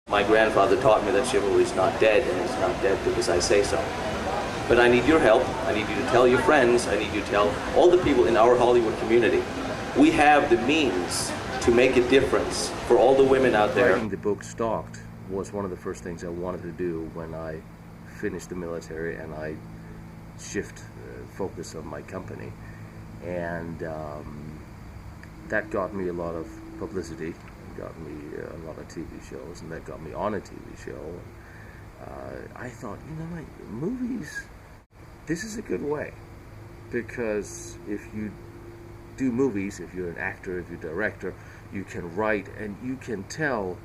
My grandfather taught me that chivalry is not dead, and it's not dead because I say so. But I need your help. I need you to tell your friends. I need you to tell all the people in our Hollywood community. We have the means to make a difference for all the women out there. Writing the book Stalked was one of the first things I wanted to do when I finished the military and I shift focus of my company. And that got me a lot of publicity, got me a lot of TV shows, and that got me on a TV show. I thought, you know, like, movies, this is a good way, because if you do movies, if you're an actor, if you're a director, you can write and you can tell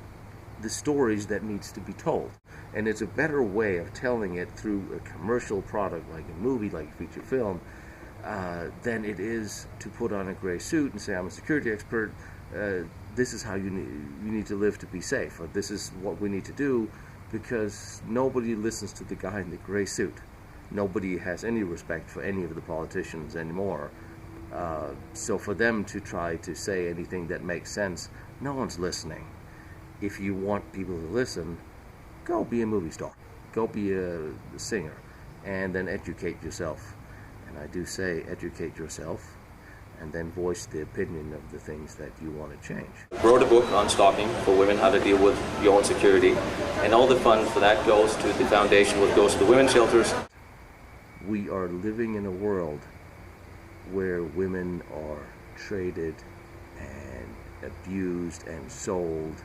the stories that needs to be told. And it's a better way of telling it through a commercial product like a movie, like a feature film, than it is to put on a gray suit and say, I'm a security expert, this is how you need to live to be safe, or this is what we need to do, because nobody listens to the guy in the gray suit. Nobody has any respect for any of the politicians anymore. So for them to try to say anything that makes sense, no one's listening. If you want people to listen, go be a movie star. Go be a singer, and then educate yourself. And I do say educate yourself, and then voice the opinion of the things that you want to change. Wrote a book on stalking for women, how to deal with your own security, and all the funds for that goes to the foundation, which goes to the women's shelters. We are living in a world where women are traded and abused and sold.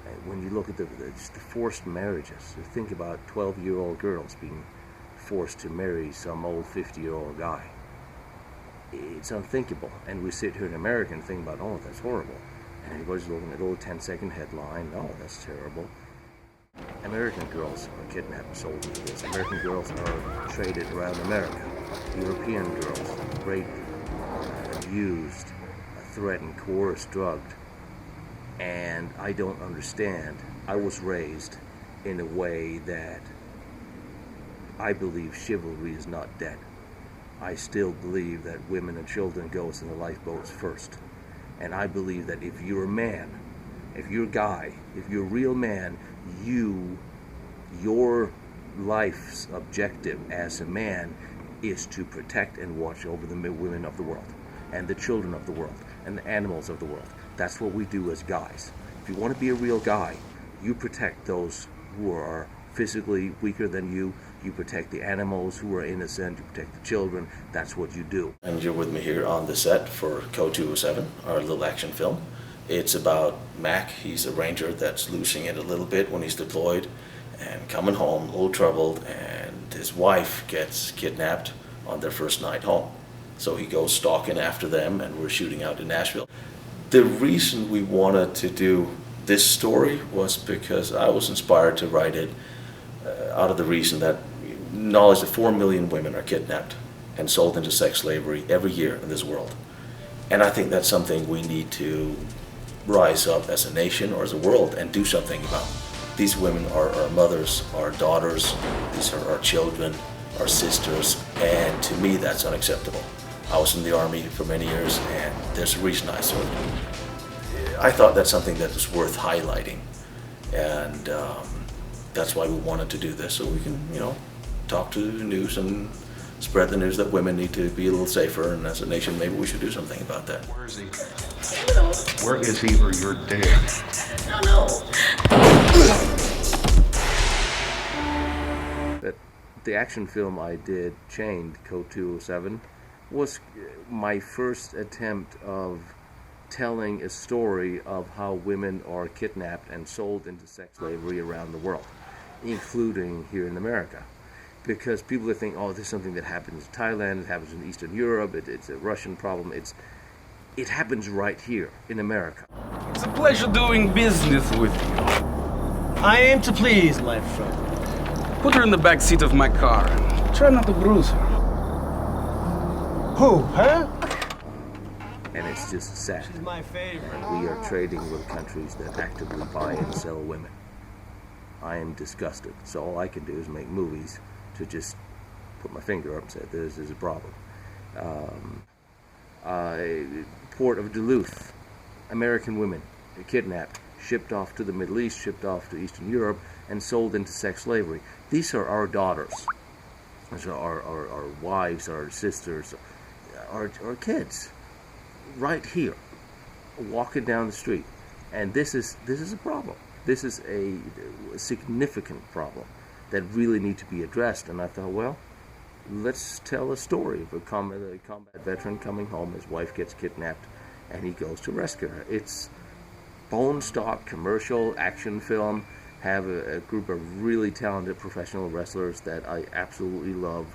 And when you look at the forced marriages, you think about 12-year-old girls being forced to marry some old 50-year-old guy. It's unthinkable. And we sit here in America and think about, oh, that's horrible. And everybody's looking at old 10-second headline, oh, that's terrible. American girls are kidnapped and sold into this. American girls are traded around America. European girls raped, abused, threatened, coerced, drugged. And I don't understand. I was raised in a way that I believe chivalry is not dead. I still believe that women and children goes in the lifeboats first. And I believe that if you're a man, if you're a guy, if you're a real man, your life's objective as a man is to protect and watch over the women of the world, and the children of the world, and the animals of the world. That's what we do as guys. If you want to be a real guy, you protect those who are physically weaker than you. You protect the animals who are innocent. You protect the children. That's what you do. And you're with me here on the set for Code 207, our little action film. It's about Mac. He's a ranger that's losing it a little bit when he's deployed and coming home a little troubled, and his wife gets kidnapped on their first night home. So he goes stalking after them, and we're shooting out in Nashville. The reason we wanted to do this story was because I was inspired to write it out of the reason that knowledge that 4 million women are kidnapped and sold into sex slavery every year in this world. And I think that's something we need to rise up as a nation or as a world and do something about. These women are our mothers, our daughters, these are our children, our sisters, and to me that's unacceptable. I was in the Army for many years, and there's a reason I served. I thought that's something that was worth highlighting, and that's why we wanted to do this, so we can, talk to the news and spread the news that women need to be a little safer, and as a nation, maybe we should do something about that. Where is he? Where is he, or you're dead? No. The action film I did, Chained, Code 207, was my first attempt of telling a story of how women are kidnapped and sold into sex slavery around the world, including here in America. Because people think, oh, this is something that happens in Thailand, it happens in Eastern Europe, it's a Russian problem. It happens right here in America. It's a pleasure doing business with you. I aim to please, my friend. Put her in the back seat of my car and try not to bruise her. Who, her? And it's just sad. She's my favorite. And we are trading with countries that actively buy and sell women. I am disgusted. So all I can do is make movies to just put my finger up and say, this is a problem. Port of Duluth, American women kidnapped, shipped off to the Middle East, shipped off to Eastern Europe, and sold into sex slavery. These are our daughters. These are our wives, our sisters, our kids, right here, walking down the street. And this is a problem. This is a significant problem that really need to be addressed. And I thought, well, let's tell a story of a combat veteran coming home. His wife gets kidnapped, and he goes to rescue her. It's bone stock commercial action film. Have a group of really talented professional wrestlers that I absolutely love.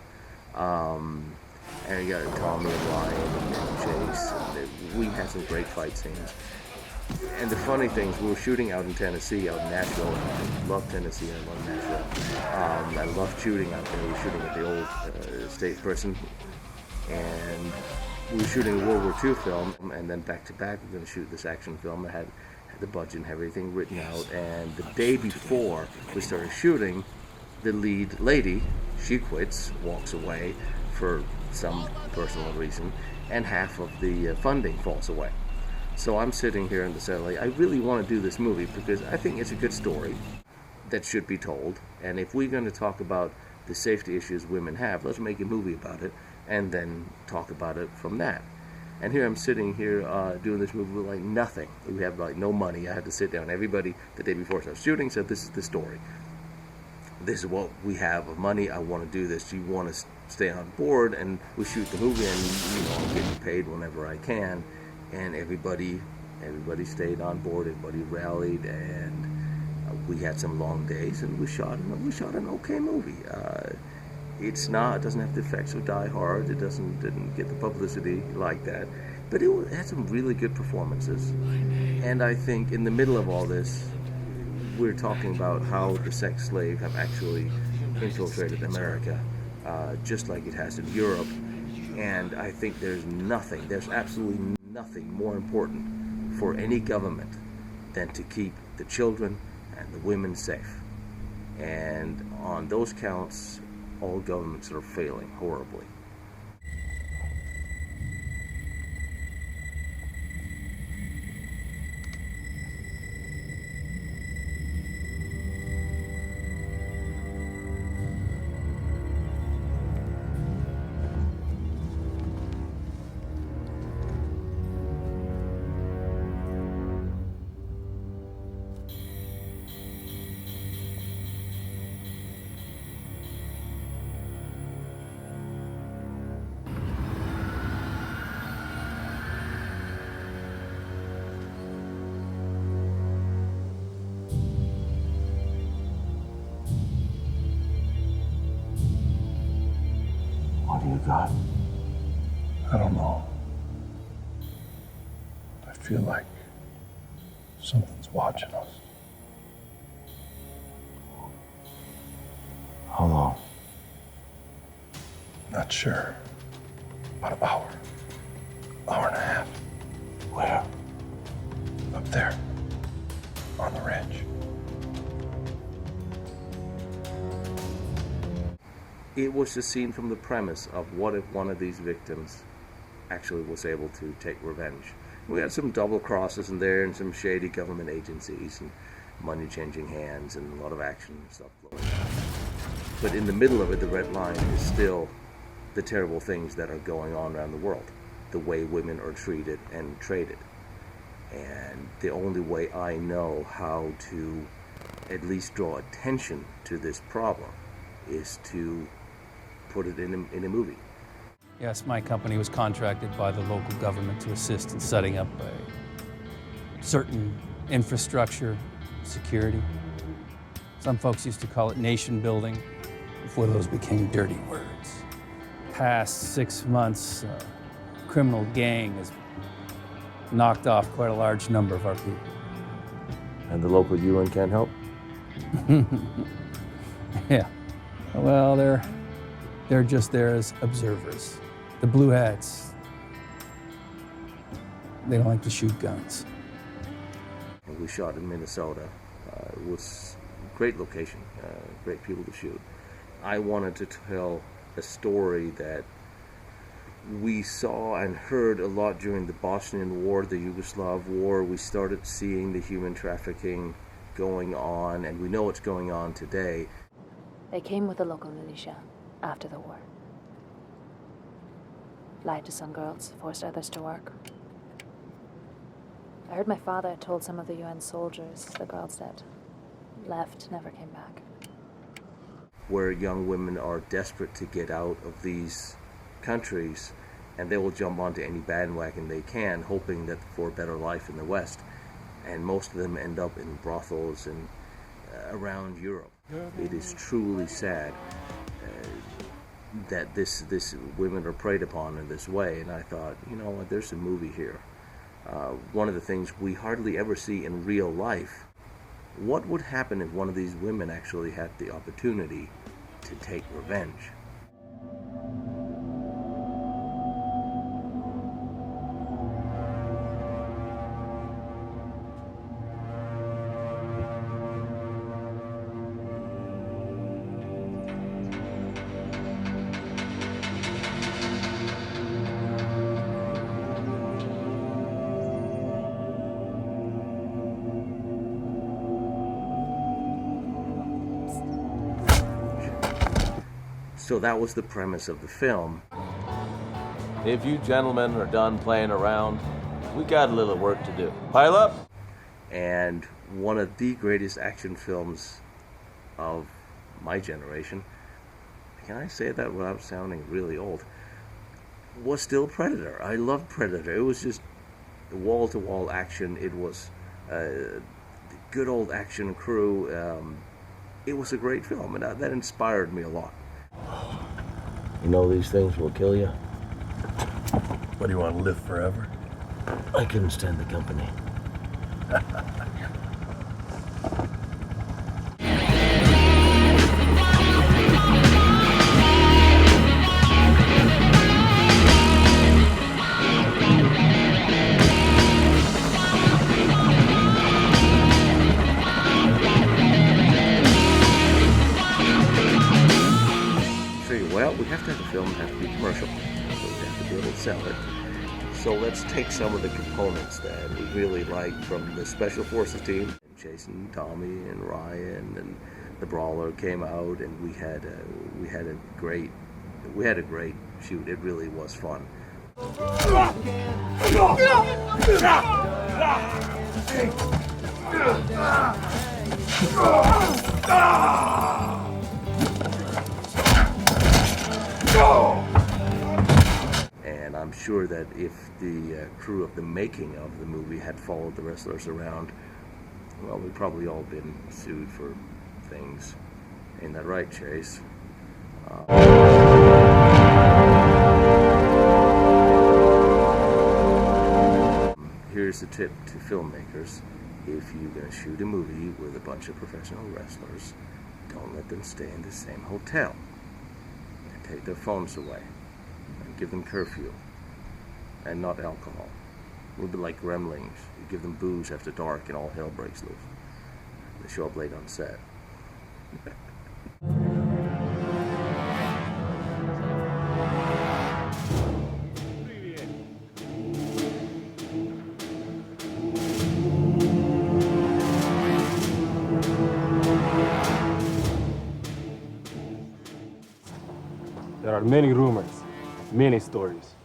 And you got Tommy and Ryan and Chase. And we had some great fight scenes. And the funny thing is, we were shooting out in Tennessee, out in Nashville. I love Tennessee, I love Nashville. I love shooting out there. We were shooting at the old state prison. And we were shooting a World War II film, and then back to back, we're going to shoot this action film that had the budget and everything written out. And the day before we started shooting, the lead lady, she quits, walks away for some personal reason, and half of the funding falls away. So I'm sitting here in the set, like, I really want to do this movie because I think it's a good story that should be told. And if we're going to talk about the safety issues women have, let's make a movie about it and then talk about it from that. And here I'm sitting here doing this movie with like nothing. We have like no money. I had to sit down. Everybody the day before I started shooting said, this is the story. This is what we have of money. I want to do this. Do you want to stay on board? And we shoot the movie, and I'm getting paid whenever I can. And everybody stayed on board. Everybody rallied, and we had some long days, and we shot an okay movie. It doesn't have the effects of Die Hard. It didn't get the publicity like that, but it had some really good performances. And I think in the middle of all this, we're talking about how the sex slave have actually infiltrated America, just like it has in Europe. And I think there's absolutely nothing more important for any government than to keep the children and the women safe. And on those counts, all governments are failing horribly. What do you got? I don't know. I feel like something's watching us. How long? Not sure. About an hour. Hour and a half. Where? Up there. On the ridge. It was a scene from the premise of what if one of these victims actually was able to take revenge. We had some double crosses in there and some shady government agencies and money changing hands and a lot of action and stuff going on. But in the middle of it, the red line is still the terrible things that are going on around the world, the way women are treated and traded. And the only way I know how to at least draw attention to this problem is to put it in a movie. Yes, my company was contracted by the local government to assist in setting up a certain infrastructure, security. Some folks used to call it nation building before those became dirty words. Past 6 months, a criminal gang has knocked off quite a large number of our people. And the local UN can't help? Yeah, well, they're just there as observers. The blue hats, they don't like to shoot guns. And we shot in Minnesota. It was a great location, great people to shoot. I wanted to tell a story that we saw and heard a lot during the Bosnian War, the Yugoslav War. We started seeing the human trafficking going on, and we know it's going on today. They came with the local militia after the war. Lied to some girls, forced others to work. I heard my father had told some of the UN soldiers the girls that left never came back. Where young women are desperate to get out of these countries, and they will jump onto any bandwagon they can, hoping that for a better life in the West. And most of them end up in brothels and around Europe. It is truly sad that this women are preyed upon in this way. And I thought, you know what, there's a movie here. One of the things we hardly ever see in real life. What would happen if one of these women actually had the opportunity to take revenge? So that was the premise of the film. If you gentlemen are done playing around, we got a little work to do. Pile up! And one of the greatest action films of my generation, can I say that without sounding really old, was still Predator. I loved Predator. It was just wall-to-wall action. It was the good old action crew. It was a great film, and that inspired me a lot. You know these things will kill you? What, do you want to live forever? I couldn't stand the company. Well, we have to have a film that has to be commercial, so we have to be able to sell it. So let's take some of the components that we really liked from the Special Forces team. Jason, Tommy, and Ryan, and the Brawler came out, and we had a great shoot. It really was fun. And I'm sure that if the crew of the making of the movie had followed the wrestlers around, well, we'd probably all been sued for things. Ain't that right, Chase? Here's the tip to filmmakers. If you're going to shoot a movie with a bunch of professional wrestlers, don't let them stay in the same hotel. And take their phones away. And give them curfew. And not alcohol. A little bit like Gremlings. You give them booze after dark and all hell breaks loose. They show up late on set. There are many rumors, many stories.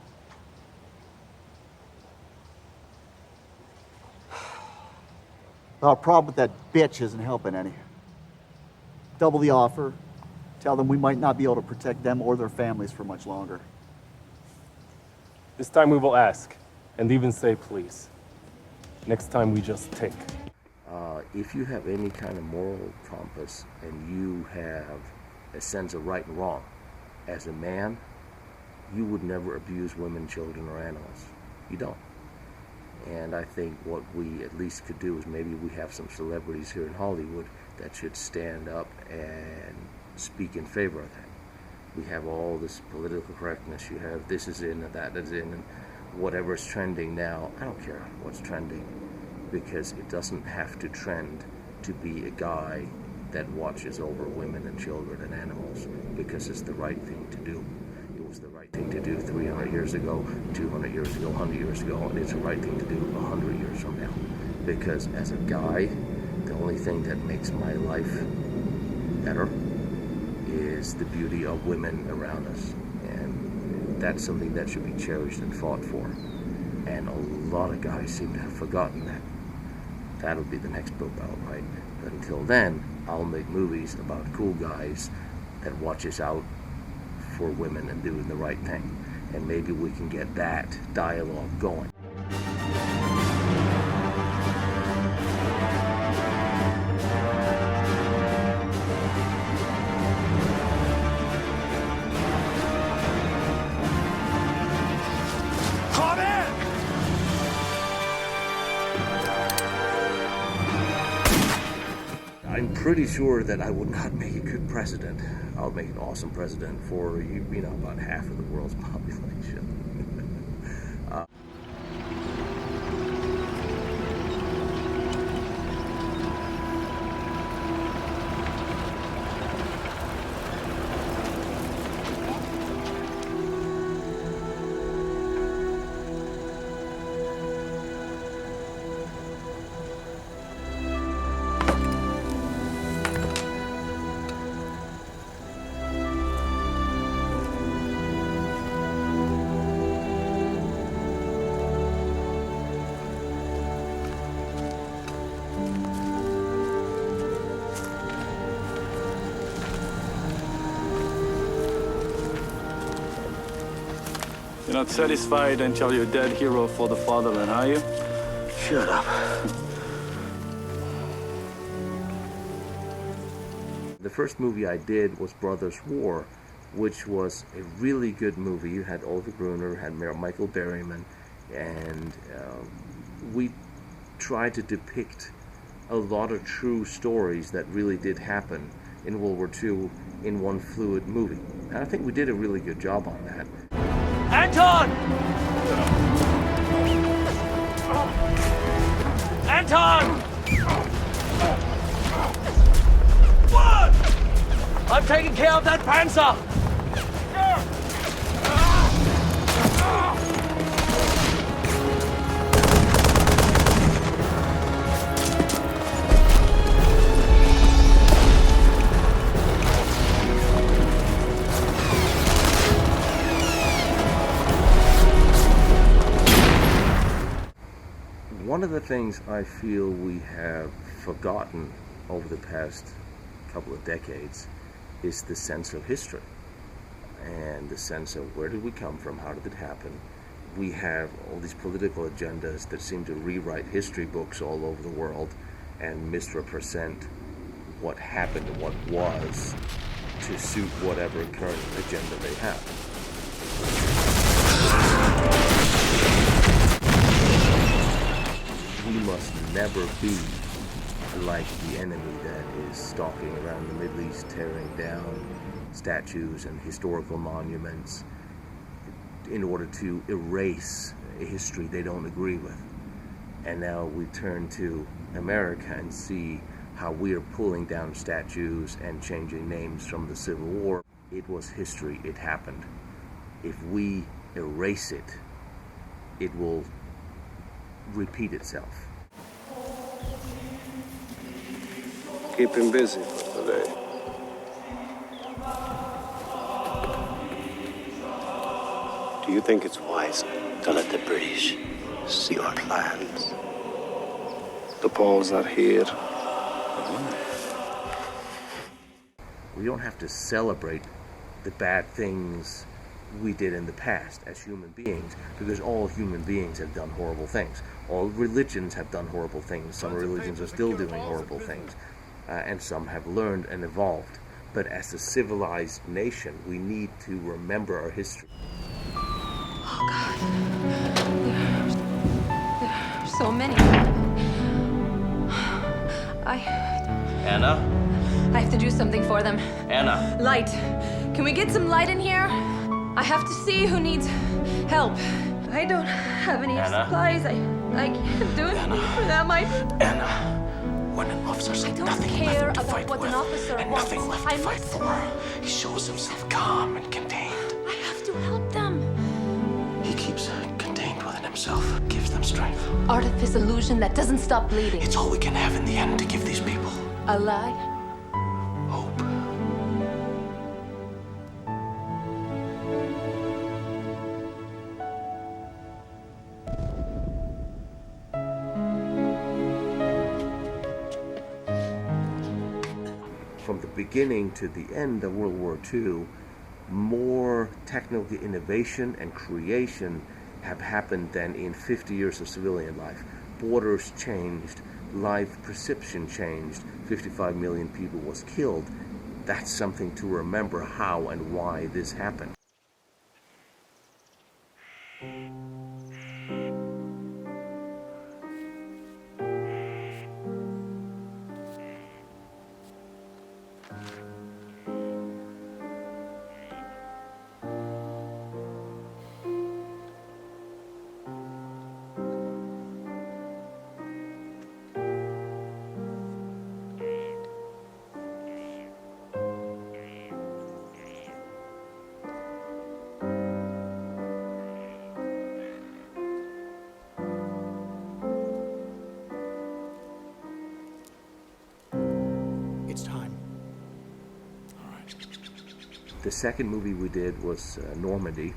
Our problem with that bitch isn't helping any. Double the offer. Tell them we might not be able to protect them or their families for much longer. This time we will ask, and even say please. Next time we just take. If you have any kind of moral compass and you have a sense of right and wrong, as a man, you would never abuse women, children, or animals. You don't. And I think what we at least could do is maybe we have some celebrities here in Hollywood that should stand up and speak in favor of that. We have all this political correctness. You have this is in and that is in and whatever's trending now. I don't care what's trending because it doesn't have to trend to be a guy that watches over women and children and animals because it's the right thing to do. It was the right thing to do 300 years ago, 200 years ago, 100 years ago, and it's the right thing to do 100 years from now. Because as a guy, the only thing that makes my life better is the beauty of women around us. And that's something that should be cherished and fought for. And a lot of guys seem to have forgotten that. That'll be the next book I'll write. But until then, I'll make movies about cool guys that watch us out for women and doing the right thing. And maybe we can get that dialogue going. I'm pretty sure that I would not make a good president. I'll make an awesome president for, about half of the world's population. You're not satisfied until you're dead hero for the fatherland, are you? Shut up. The first movie I did was Brothers War, which was a really good movie. You had Oliver Gruner, had Michael Berryman, and we tried to depict a lot of true stories that really did happen in World War II in one fluid movie. And I think we did a really good job on that. Anton! Anton! What? I'm taking care of that Panzer! One of the things I feel we have forgotten over the past couple of decades is the sense of history and the sense of where did we come from, how did it happen. We have all these political agendas that seem to rewrite history books all over the world and misrepresent what happened and what was to suit whatever current agenda they have. We must never be like the enemy that is stalking around the Middle East, tearing down statues and historical monuments in order to erase a history they don't agree with. And now we turn to America and see how we are pulling down statues and changing names from the Civil War. It was history, it happened. If we erase it, it will repeat itself. Keep him busy for today. Do you think it's wise to let the British see our plans? The Poles are here. We don't have to celebrate the bad things we did in the past as human beings, because all human beings have done horrible things. All religions have done horrible things. Some religions are still doing horrible things, and some have learned and evolved. But as a civilized nation, we need to remember our history. Oh God, there are so many. Anna? I have to do something for them. Anna? Light. Can we get some light in here? I have to see who needs help. I don't have any Anna? supplies. I can't do anything for them. Anna, when an officer's I don't nothing care left to about fight what with, an officer and wants. nothing left I to fight must for, he shows himself calm and contained. I have to help them. want strength. Artifice illusion that doesn't stop bleeding. It's all we can have in the end to give these people. A lie? Hope. From the beginning to the end of World War II, more technical innovation and creation have happened than in 50 years of civilian life. Borders changed, life perception changed, 55 million people was killed. That's something to remember how and why this happened. It's time. The second movie we did was Normandy,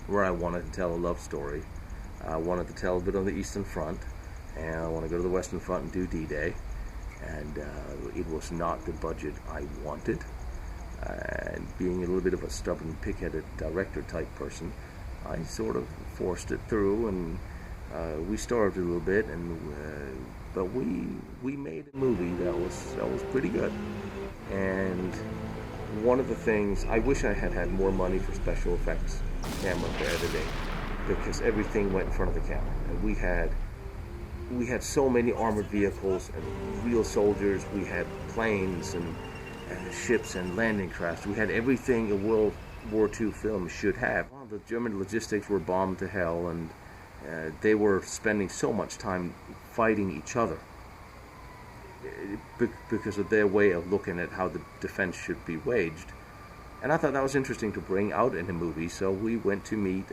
where I wanted to tell a love story. I wanted to tell a bit on the Eastern Front, and I want to go to the Western Front and do D-Day. And it was not the budget I wanted. And being a little bit of a stubborn, pig-headed director-type person, I sort of forced it through, and we starved a little bit, and but we made a movie that was pretty good. And one of the things, I wish I had had more money for special effects, camera for editing, because everything went in front of the camera. And we had so many armored vehicles and real soldiers. We had planes and ships and landing crafts. We had everything a World War II film should have. Well, the German logistics were bombed to hell, and they were spending so much time fighting each other because of their way of looking at how the defense should be waged. And I thought that was interesting to bring out in a movie, so we went to meet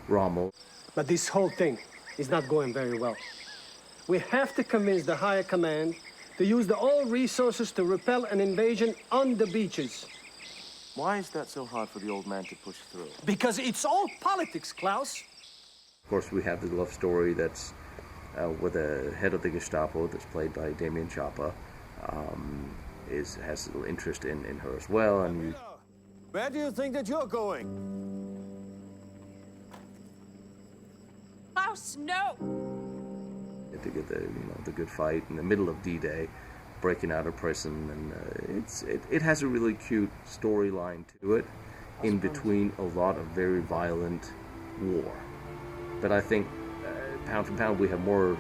Rommel. But this whole thing is not going very well. We have to convince the higher command to use all resources to repel an invasion on the beaches. Why is that so hard for the old man to push through? Because it's all politics, Klaus. Of course, we have the love story that's with the head of the Gestapo, that's played by Damien Chapa, has a little interest in her as well. And where do you think that you're going? Klaus, no! To get the good fight in the middle of D-Day, breaking out of prison, and it has a really cute storyline to it, in between a lot of very violent war. But I think pound for pound we have more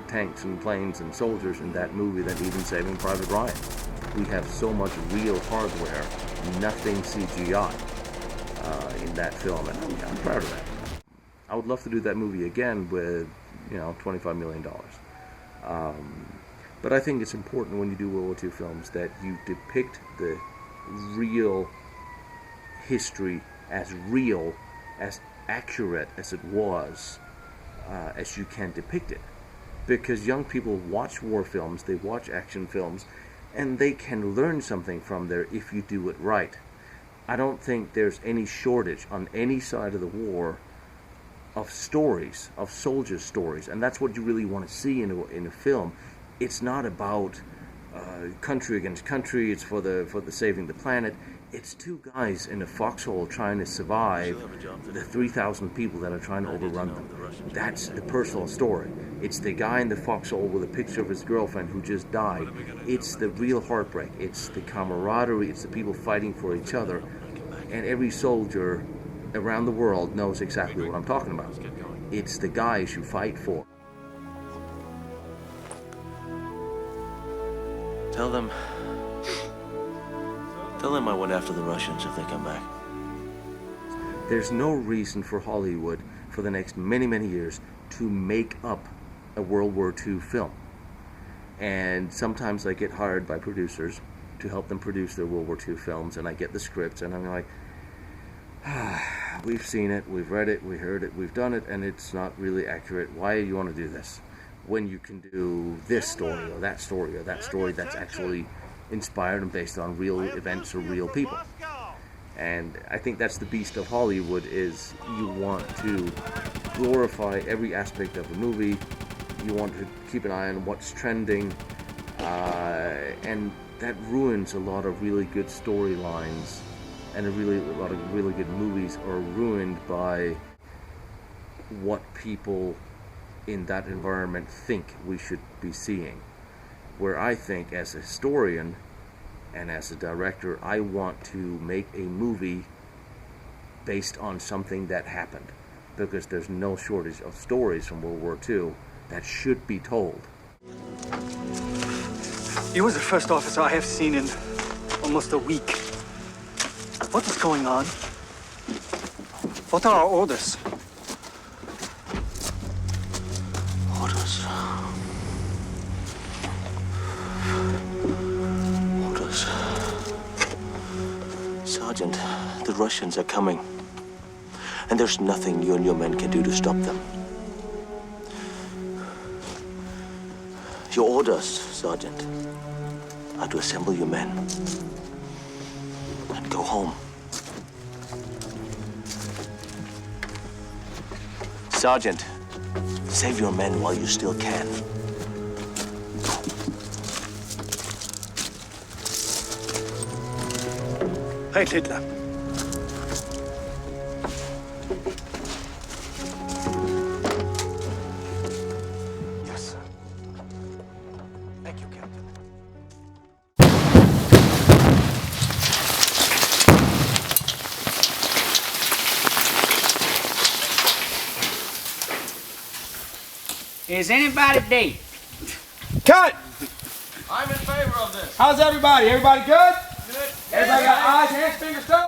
tanks and planes and soldiers in that movie than even Saving Private Ryan. We have so much real hardware, nothing CGI in that film, and I'm proud of that. I would love to do that movie again with $25 million. But I think it's important when you do World War II films that you depict the real history as real, as accurate as it was, as you can depict it. Because young people watch war films, they watch action films, and they can learn something from there if you do it right. I don't think there's any shortage on any side of the war of stories, of soldier stories, and that's what you really want to see in a film. It's not about country against country. It's for the saving the planet. It's two guys in a foxhole trying to survive the 3,000 people that are trying to overrun them. That's the personal story. It's the guy in the foxhole with a picture of his girlfriend who just died. It's the real heartbreak. It's the camaraderie. It's the people fighting for each other. And every soldier around the world knows exactly what I'm talking about. It's the guys you fight for. Tell them I went after the Russians if they come back. There's no reason for Hollywood for the next many, many years to make up a World War II film. And sometimes I get hired by producers to help them produce their World War II films, and I get the scripts, and I'm like, we've seen it, we've read it, we heard it, we've done it, and it's not really accurate. Why do you want to do this when you can do this story or that story or that story that's actually inspired and based on real events or real people? And I think that's the beast of Hollywood, is you want to glorify every aspect of the movie. You want to keep an eye on what's trending, and that ruins a lot of really good storylines, and a lot of really good movies are ruined by what people in that environment think we should be seeing. Where I think, as a historian and as a director, I want to make a movie based on something that happened, because there's no shortage of stories from World War II that should be told. You was the first officer I have seen in almost a week. What is going on? What are our orders? Orders. Orders. Sergeant, the Russians are coming. And there's nothing you and your men can do to stop them. Your orders, Sergeant, are to assemble your men and go home. Sergeant, save your men while you still can. Right, Hitler. Yes, sir. Thank you, Captain. Is anybody dead? Cut! I'm in favor of this. How's everybody? Everybody good? Good. Everybody got eyes, hands, fingers, toes?